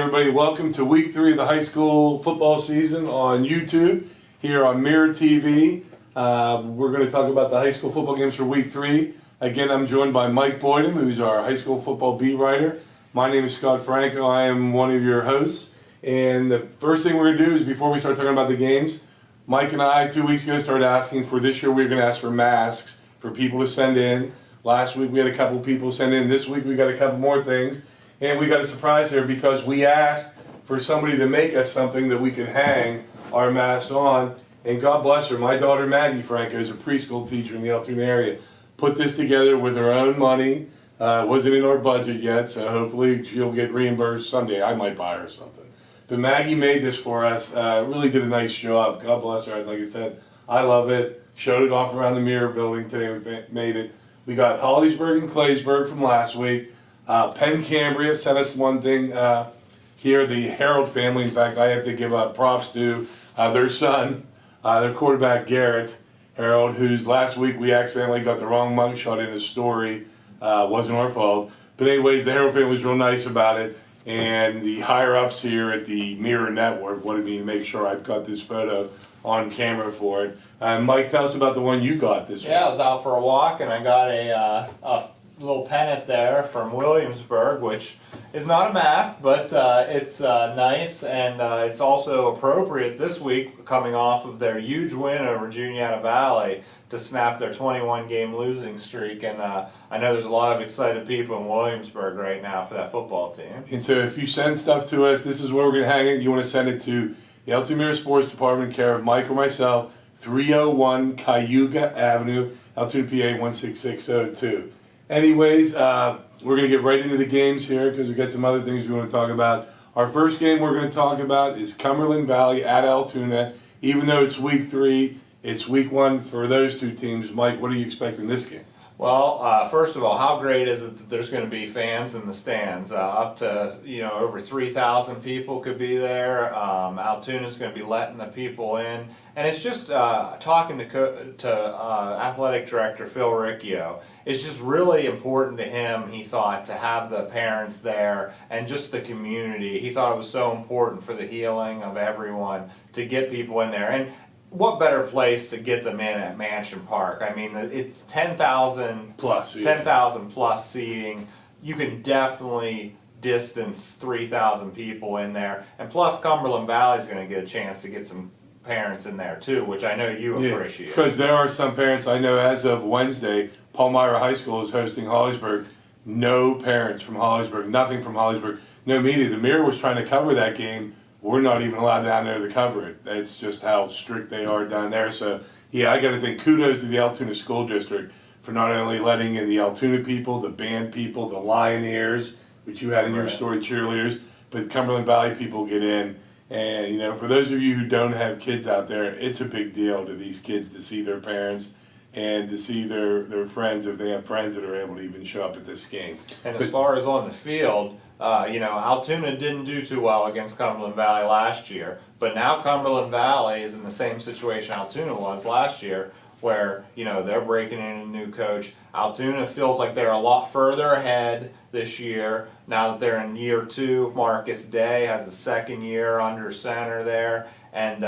everybody. Welcome to week 3 of the high school football season on YouTube here on Mirror TV. We're going to talk about the high school football games for week 3. Again, I'm joined by Mike Boytim, who's our high school football beat writer. My name is Scott Franco. I am one of your hosts. And the first thing we're going to do is, before we start talking about the games, Mike and I 2 weeks ago started asking for, this year we're going to ask for masks for people to send in. Last week we had a couple people send in. This week we got a couple more things. And we got a surprise here because we asked for somebody to make us something that we could hang our masks on. And God bless her, my daughter Maggie Franco is a preschool teacher in the Altoona area. Put this together with her own money. Wasn't in our budget yet, so hopefully she'll get reimbursed someday. I might buy her something. But Maggie made this for us. Really did a nice job. God bless her. Like I said, I love it. Showed it off around the Mirror building today. We made it. We got Holliesburg and Claysburg from last week. Penn Cambria sent us one thing here, the Harold family. In fact, I have to give props to their son, their quarterback Garrett Harold, who's last week we accidentally got the wrong mugshot in his story. Wasn't our fault. But anyways, the Harold family was real nice about it. And the higher-ups here at the Mirror Network wanted me to make sure I've got this photo on camera for it. Mike, tell us about the one you got this week. Yeah, I was out for a walk and I got a little pennant there from Williamsburg, which is not a mask, but it's nice, and it's also appropriate this week, coming off of their huge win over Juniata Valley to snap their 21-game losing streak. And I know there's a lot of excited people in Williamsburg right now for that football team. And so if you send stuff to us, this is where we're going to hang it. You want to send it to the Altoona Mirror Sports Department, care of Mike or myself, 301 Cayuga Avenue, Altoona, PA 16602. Anyways, we're going to get right into the games here because we've got some other things we want to talk about. Our first game we're going to talk about is Cumberland Valley at Altoona. Even though it's week 3, it's week 1 for those two teams. Mike, what are you expecting this game? Well, first of all, how great is it that there's going to be fans in the stands? Up to, over 3,000 people could be there. Altoona's going to be letting the people in. And it's just, talking to Athletic Director Phil Riccio, it's just really important to him, he thought, to have the parents there and just the community. He thought it was so important for the healing of everyone to get people in there. And what better place to get them in at Mansion Park? I mean, it's 10,000 plus, 10,000 plus seating. You can definitely distance 3,000 people in there, and plus Cumberland Valley is going to get a chance to get some parents in there too, which I know you appreciate. Because there are some parents I know as of Wednesday, Palmyra High School is hosting Holliesburg. No parents from Holliesburg, nothing from Holliesburg, no media. The Mirror was trying to cover that game. We're not even allowed down there to cover it. That's just how strict they are down there. So, yeah, I got to think kudos to the Altoona School District for not only letting in the Altoona people, the band people, the Lioneers, which you had in your story, cheerleaders, but Cumberland Valley people get in. And, for those of you who don't have kids out there, it's a big deal to these kids to see their parents and to see their friends, if they have friends that are able to even show up at this game. And as far as on the field, Altoona didn't do too well against Cumberland Valley last year, but now Cumberland Valley is in the same situation Altoona was last year, where, they're breaking in a new coach. Altoona feels like they're a lot further ahead this year, now that they're in year 2. Marcus Day has a second year under center there, and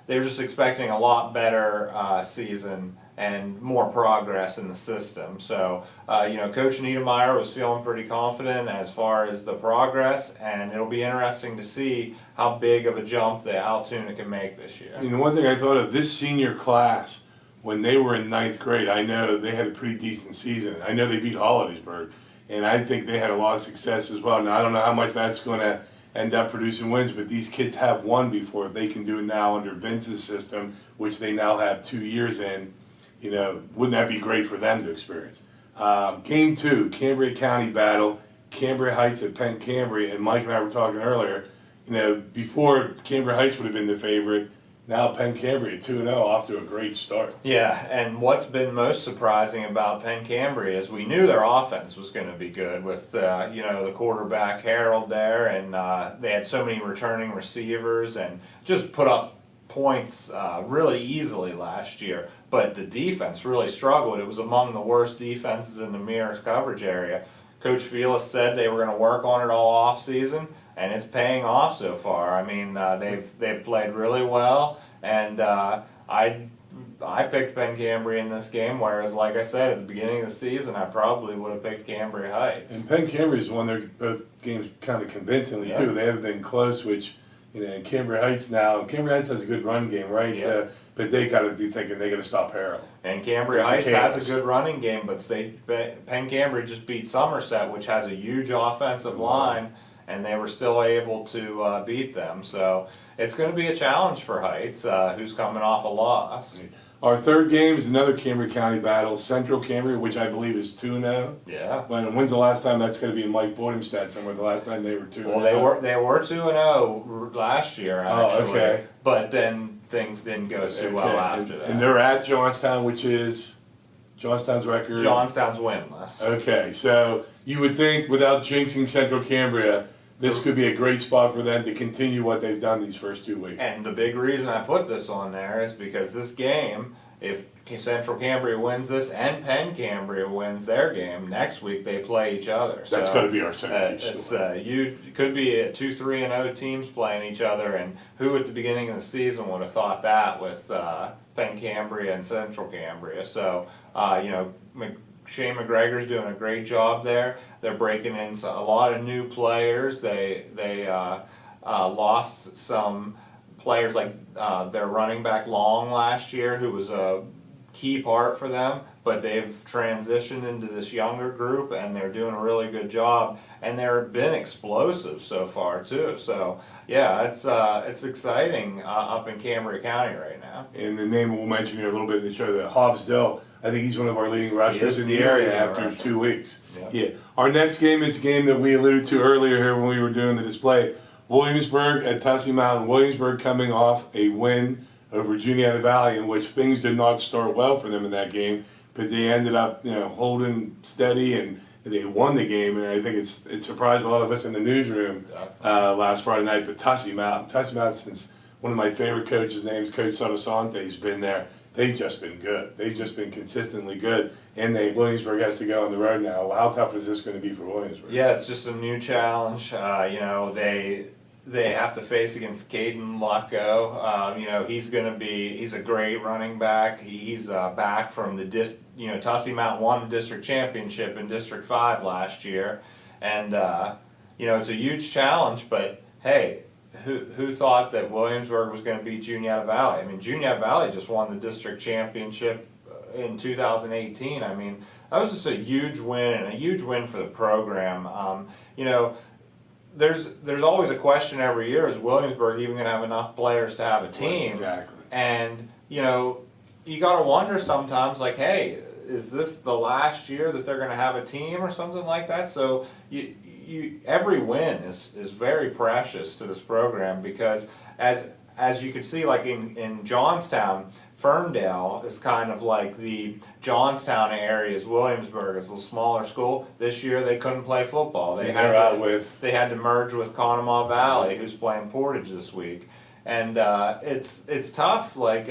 they're just expecting a lot better season and more progress in the system. So, Coach Niedermeyer was feeling pretty confident as far as the progress, and it'll be interesting to see how big of a jump that Altoona can make this year. The one thing I thought of, this senior class, when they were in 9th grade, I know they had a pretty decent season. I know they beat Holliesburg, and I think they had a lot of success as well. Now, I don't know how much that's going to end up producing wins, but these kids have won before. They can do it now under Vince's system, which they now have 2 years in. Wouldn't that be great for them to experience? Game 2, Cambria County battle, Cambria Heights at Penn Cambria, and Mike and I were talking earlier, before Cambria Heights would have been the favorite, now Penn Cambria 2-0, off to a great start. Yeah, and what's been most surprising about Penn Cambria is we knew their offense was going to be good with, the quarterback Harold there, and they had so many returning receivers and just put up points really easily last year, but the defense really struggled. It was among the worst defenses in the Mirror's coverage area. Coach Felix said they were going to work on it all off season, and it's paying off so far. I mean, they've played really well, and I picked Cambria in this game, whereas, like I said, at the beginning of the season, I probably would have picked Cambria Heights. And Cambria's won their both games kind of convincingly too. They haven't been close, which and Cambria Heights now. Cambria Heights has a good run game, right? Yeah. But they got to be thinking they got to stop Harrell. And Cambria Heights has a good running game, but Cambria just beat Somerset, which has a huge offensive line, and they were still able to beat them. So it's going to be a challenge for Heights, who's coming off a loss. Our third game is another Cambria County battle, Central Cambria, which I believe is 2-0. Yeah. When's the last time? That's going to be in Mike Boytim's stat somewhere. The last time they were 2-0. Well, they were 2-0 last year, actually. Oh, okay. But then things didn't go too well after that. And they're at Johnstown, which is Johnstown's record. Johnstown's winless. Okay, so you would think without jinxing Central Cambria, this could be a great spot for them to continue what they've done these first 2 weeks. And the big reason I put this on there is because this game, if Central Cambria wins this and Cambria wins their game, next week they play each other. That's going to be our centerpiece. It could be 2-3-0 teams playing each other, and who at the beginning of the season would have thought that with Cambria and Central Cambria? So, Shane McGregor's doing a great job there. They're breaking in a lot of new players. They lost some players like their running back Long last year, who was a key part for them, but they've transitioned into this younger group, and they're doing a really good job, and they've been explosive so far too. So yeah, it's exciting up in Cambria County right now. And the name we'll mention here a little bit in the show, that Hobbs Dell, I think he's one of our leading rushers in the area after 2 weeks. Yeah. Our next game is a game that we alluded to earlier here when we were doing the display. Williamsburg at Tussey Mountain. Williamsburg coming off a win over Juniata Valley, in which things did not start well for them in that game, but they ended up holding steady, and they won the game. And I think it surprised a lot of us in the newsroom last Friday night. But Tussey Mountain, since one of my favorite coaches' names, Coach Sotosante, has been there. They've just been good. They've just been consistently good. And Williamsburg has to go on the road now. How tough is this going to be for Williamsburg? Yeah, it's just a new challenge. They have to face against Caden Lucko. He's a great running back. He's back from the Tussey Mountain won the district championship in District 5 last year. And, it's a huge challenge, but hey, who thought that Williamsburg was going to beat Juniata Valley? I mean, Juniata Valley just won the district championship in 2018. I mean, that was just a huge win, and a huge win for the program. There's always a question every year: is Williamsburg even going to have enough players to have a team? Exactly. And you got to wonder sometimes, like, hey, is this the last year that they're going to have a team or something like that? So every win is very precious to this program, because as you can see, like in Johnstown, Ferndale is kind of like the Johnstown area is Williamsburg. It's a little smaller school. This year they couldn't play football. They had to merge with Conemaugh Valley, who's playing Portage this week, and it's tough. Like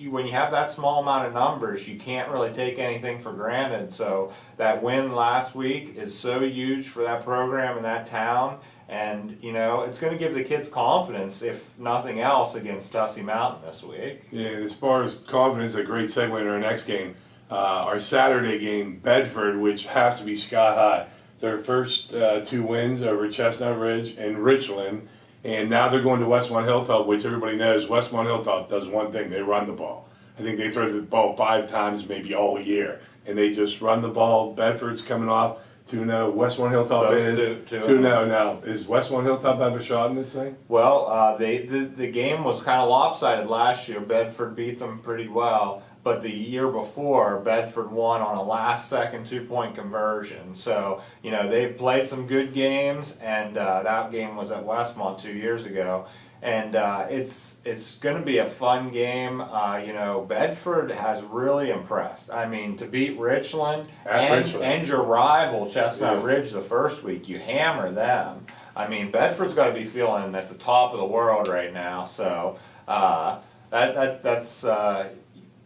when you have that small amount of numbers, you can't really take anything for granted. So that win last week is so huge for that program and that town. And, it's going to give the kids confidence, if nothing else, against Tussey Mountain this week. Yeah, as far as confidence, a great segue into our next game. Our Saturday game, Bedford, which has to be sky high. Their first 2 wins over Chestnut Ridge and Richland. And now they're going to Westmont Hilltop, which everybody knows Westmont Hilltop does one thing: they run the ball. I think they throw the ball 5 times maybe all year, and they just run the ball. Bedford's coming off 2-0. Westmont Hilltop is 2-0 now. Is Westmont Hilltop have a shot in this thing? Well, the game was kind of lopsided last year. Bedford beat them pretty well. But the year before, Bedford won on a last-second 2-point conversion. So, they've played some good games, and that game was at Westmont 2 years ago. And it's going to be a fun game. Bedford has really impressed. I mean, to beat Richland and your rival, Chestnut Ridge, the first week, you hammer them. I mean, Bedford's got to be feeling at the top of the world right now. So that's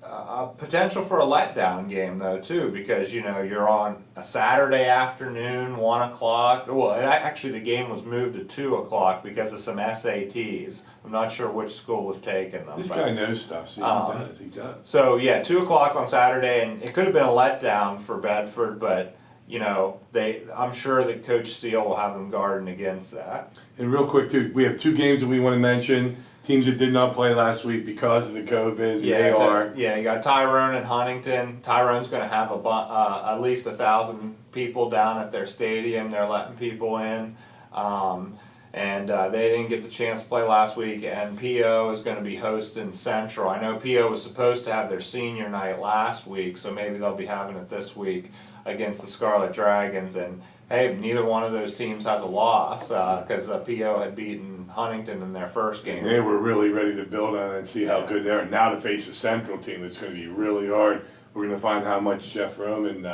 a potential for a letdown game though too, because you're on a Saturday afternoon, 1 o'clock. Well, actually the game was moved to 2 o'clock because of some SATs. I'm not sure which school was taking them. This guy knows stuff. See, he does. So yeah, 2 o'clock on Saturday, and it could have been a letdown for Bedford, but I'm sure that Coach Steele will have them guarding against that. And real quick too, we have 2 games that we want to mention. Teams that did not play last week because of the COVID. You got Tyrone and Huntington. Tyrone's going to have at least 1,000 people down at their stadium. They're letting people in. And they didn't get the chance to play last week. And PO is going to be hosting Central. I know PO was supposed to have their senior night last week, so maybe they'll be having it this week against the Scarlet Dragons. And hey, neither one of those teams has a loss because PO had beaten Huntington in their first game. And they were really ready to build on it and see how good they are. Now to face a Central team, it's going to be really hard. We're going to find how much Jeff Roman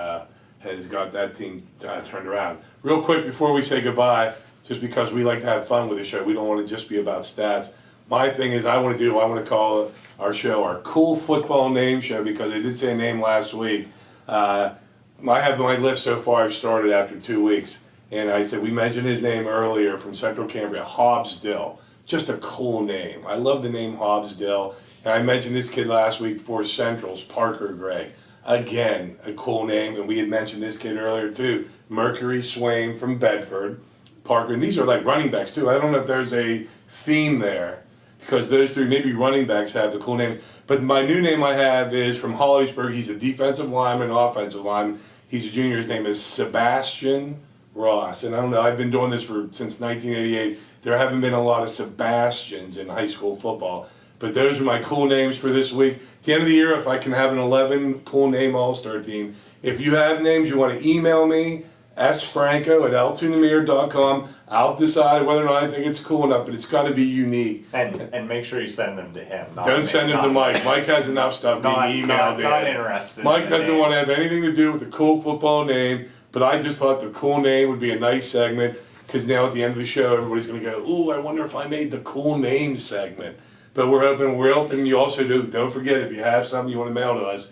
has got that team turned around. Real quick before we say goodbye, just because we like to have fun with the show, we don't want to just be about stats. My thing is I want to call our show our Cool Football Name Show, because I did say a name last week. I have my list so far. I've started after 2 weeks. And I said, we mentioned his name earlier from Central Cambria, Hobbsdill. Just a cool name. I love the name Hobbsdill. And I mentioned this kid last week for Central's, Parker Gregg. Again, a cool name. And we had mentioned this kid earlier too, Mercury Swain from Bedford. Parker, and these are like running backs too. I don't know if there's a theme there, because those 3 maybe running backs have the cool names. But my new name I have is from Hollidaysburg. He's a defensive lineman, offensive lineman. He's a junior. His name is Sebastian Ross. And I don't know, I've been doing this since 1988. There haven't been a lot of Sebastians in high school football. But those are my cool names for this week. At the end of the year, if I can have an 11 cool name all-star team. If you have names you want to email me, Franco@altoonamir.com. I'll decide whether or not I think it's cool enough, but it's got to be unique. And make sure you send them to him. Don't send them to Mike. Mike has enough stuff being emailed in. Not interested. Mike doesn't want to have anything to do with the cool football name, but I just thought the cool name would be a nice segment, because now at the end of the show, everybody's going to go, ooh, I wonder if I made the cool name segment. But we're hoping you also do. Don't forget, if you have something you want to mail to us,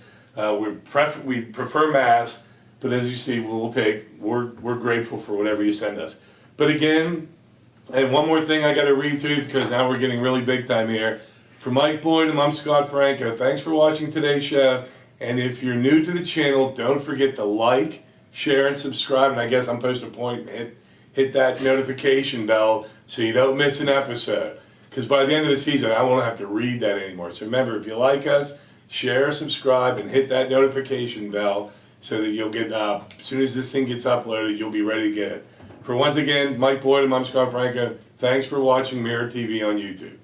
we prefer mass. But as you see, we're grateful for whatever you send us. But again, and one more thing I got to read to you, because now we're getting really big time here. For Mike Boytim, I'm Scott Franco. Thanks for watching today's show. And if you're new to the channel, don't forget to like, share, and subscribe. And I guess I'm supposed to hit that notification bell so you don't miss an episode. Because by the end of the season, I won't have to read that anymore. So remember, if you like us, share, subscribe, and hit that notification bell, so that you'll get, as soon as this thing gets uploaded, you'll be ready to get it. For once again, Mike Boydim, I'm Scott Franco. Thanks for watching Mirror TV on YouTube.